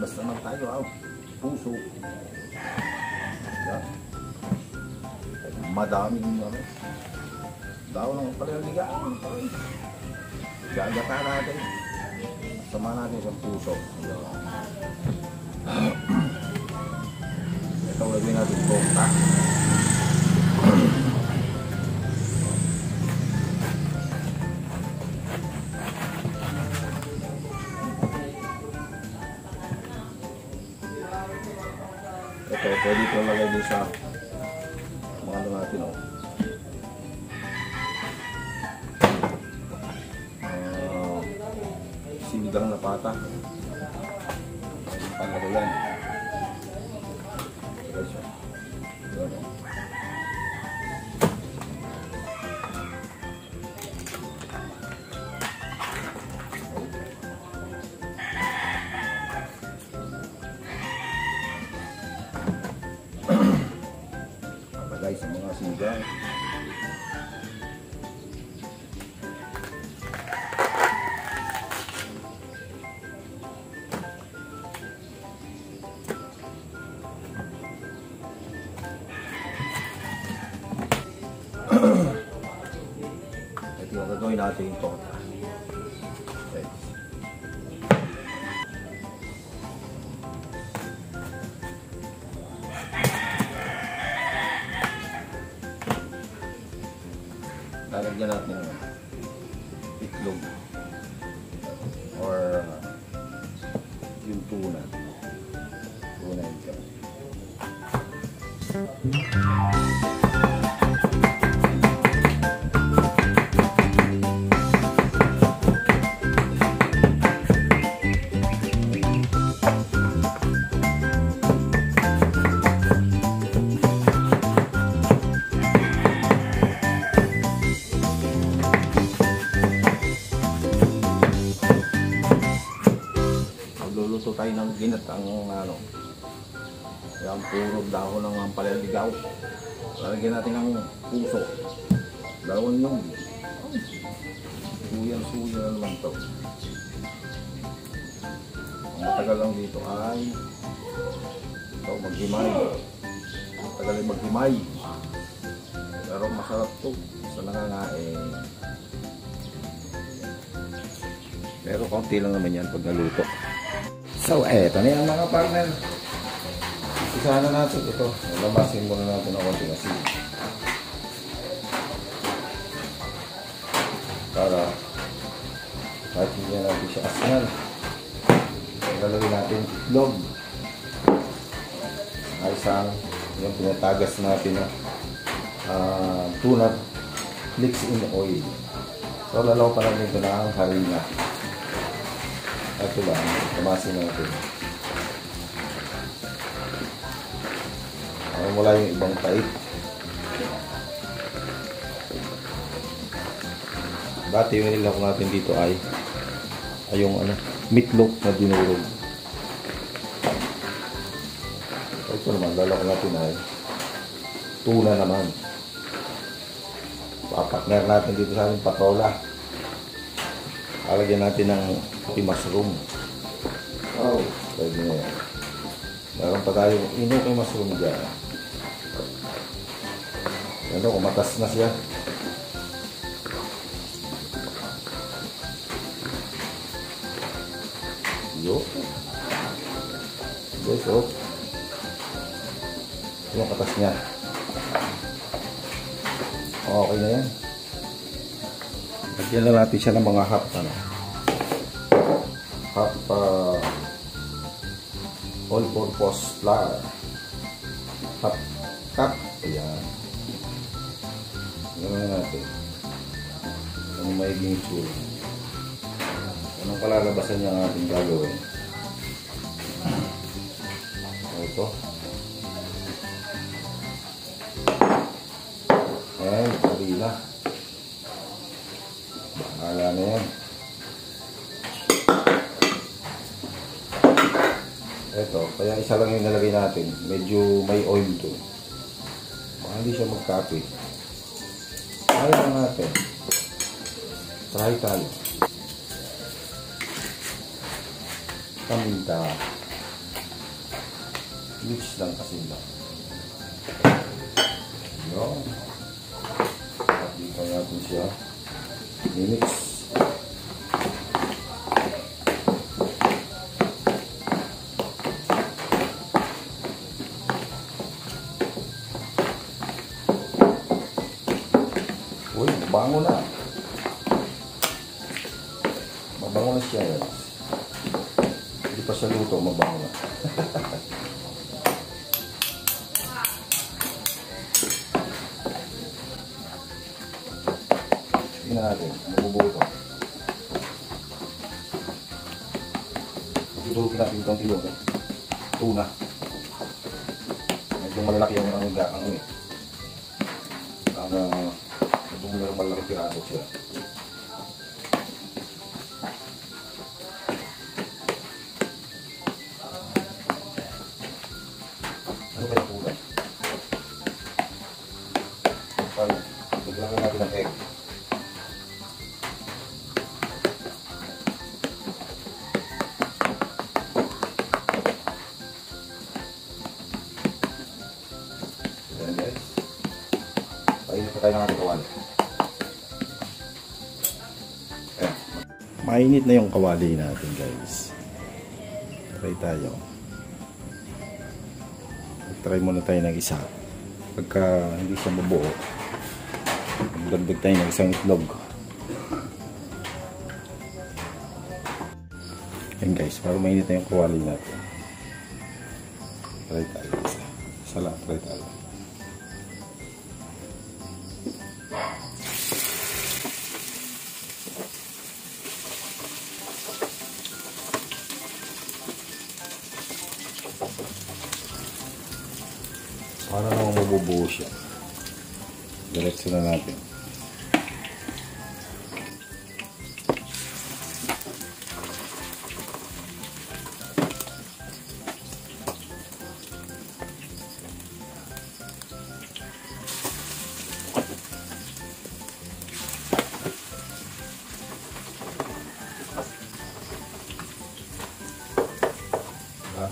Maghadas naman tayo, puso. Yan. Madaming daw ng paliligaan. Gagata natin. Sama natin sa puso. Ito gawin natin bongka. Ito, pwede ito lagay din sa mga ano natin, sinigang na pata. Palagay yan. Lagay siya. Palagay sa mga sinigang. Ito yung gagawin natin ito. Okay. Lalagyan natin yung itlog or yung tuna. Tuna ito. Luluto tayo ng ginatang yung puro dahon ng paliligaw. Lalagyan natin ng puso. Dalawang yung suyan na naman ito. Ang matagal lang dito ay ito, maghimay. Matagal ay maghimay. Pero masarap ito sa nangangain. Pero konti lang naman yan pag naluto. So, eto na yan mga partner. Isahan na natin ito. Lamasin muna natin ang konti kasi para kahit hindi natin siya asnan. Lalagyan natin itlog. Ay isang yung pinatagas natin na tuna flakes in oil. So, lalaw pa natin ito ng harina. Ito lang, tamasin natin. Mula yung ibang pait. Dati yung nilako natin dito ay yung meatloaf na dinurog. Ito naman, lalako natin ay tuna naman. Papartner natin dito sa ating patola. Lalagyan natin ng mushroom. Oh, pwede na yan. Meron pa tayong inukay mushroom dyan. Ano, kumatas na siya. Yo. Yes, oh. Yung katas niya. Okay na yan. Lagyan na natin siya ng mga half all-purpose flour. Half cup. Ayan. Gano'n natin. Anong maiging itsura. Anong kalalabasan niya ang ating gagawin. Ito. Ayan, harina. Bahala na yan. Ito, kaya isa lang yung nalagay natin. Medyo may oil to. Baka hindi siya magkape. Try lang natin. Try tayo. Paminta. Mix lang kasi lang. Yun. Dito natin siya. I-mix. Uy, mabango na. Mabango na siya. Hindi pa siya luto, mabango na. Tingnan natin, mabubuo ito. Tutulog natin itong tilog. Tuna. Medyo malalaki ang gakang eh. Medyo meron malaki piraso siya. Ano kaya kulay? Bigyan natin ng egg. Ayan guys. Painit pa tayo ng ating kawali. Ayan. Mainit na yung kawali natin guys. Try tayo. Try muna tayo ng isa. Pagka hindi siya mabuo, magdagdag tayo ng isang itlog. Ayan guys, para mainit na yung kawali natin. Try tayo isa. Isa lang, try tayo. Para naman mabubuo siya. Diretso na natin.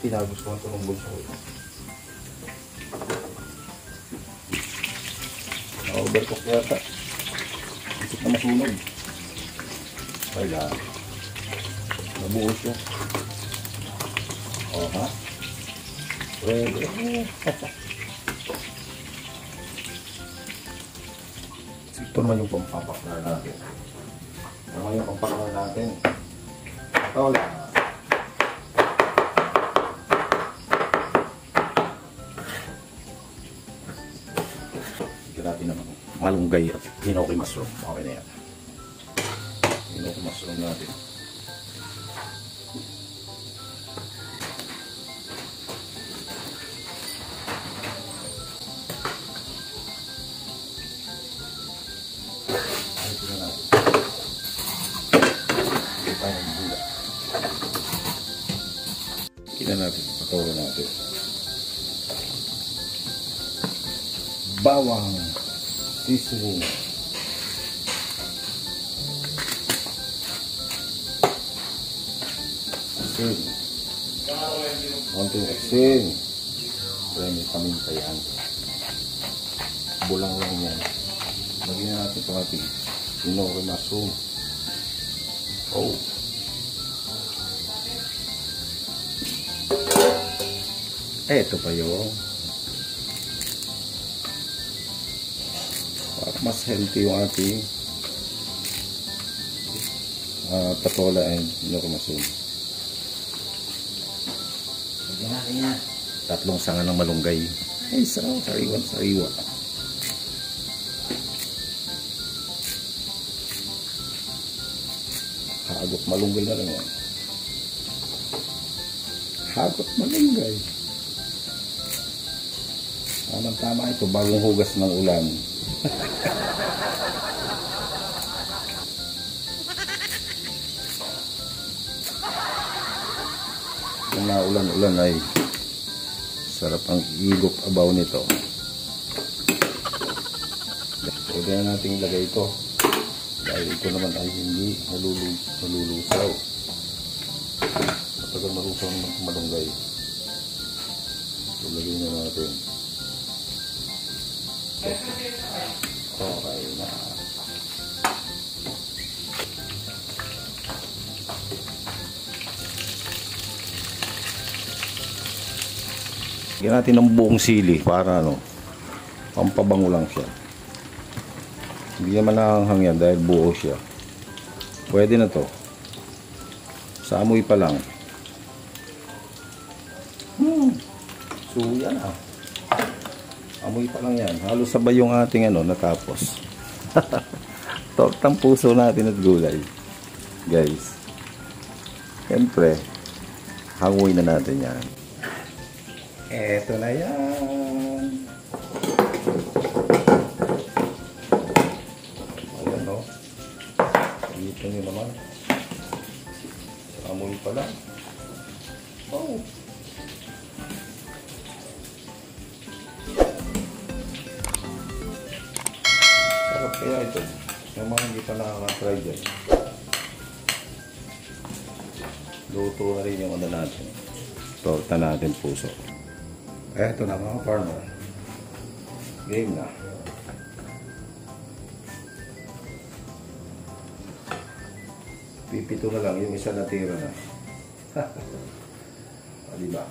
Pinagustuhan ko ng bulso. Overcook yata. Isip na masunog. Kaya nabuo siya. O ha? Pwede. Ito naman yung pampapaklar natin. Ito naman yung pampaklar natin. Ito lang. Natin naman malunggay at hinoki mushroom. Okay na yan. Hinoki mushroom natin. Ayos na natin. Hindi tayo ng gula. Kita natin. Patuloy natin. Bawang, seasoning, asin, konting asin, may paminta yan, bulang lang yan. Lagyan natin ito natin hinoki mushroom. Oh, eto pa yun. Mas healthy yung ating patola and hinoki mushroom. Lagyan natin yan. 3 sanga ng malunggay. Ay, sariwa. Hagot malunggay na lang yan. Hagot malunggay. Tama ito, bagong hugas ng ulam. Kung naulan-ulan ay sarap ang igop abaw nito. Pwede na natin ilagay ito dahil ito naman ay hindi nalulusaw. Matagal marusaw naman malunggay. Ilagay na natin. Okay na. Lagyan natin ng buong sili para ano, pampabango lang siya. Hindi naman nanganghang yan dahil buo siya. Pwede na to. Sa amoy pa lang. Suya na. Amoy pa lang yan. Halos sabay yung ating ano, natapos. Tortang puso natin at gulay. Guys. Siyempre, hanguin na natin yan. Eto na yan. Ayan o. Dito nyo naman. Amoy pa lang. Oh. Sarap kaya ito. Yung mga hindi pa nakaka-try dyan. Luto na rin yung ano natin. Torta natin puso. Eto na mga partner. Game na. Pipito na lang yung isa na tira na. O, diba?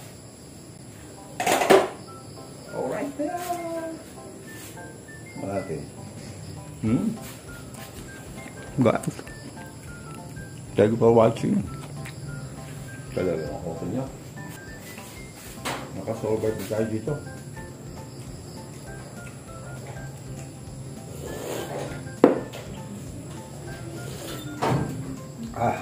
Alright na. Natin. Guys. Thank you for watching. Talaga ang okay niya. Nakasurvive na tayo dito. Ah.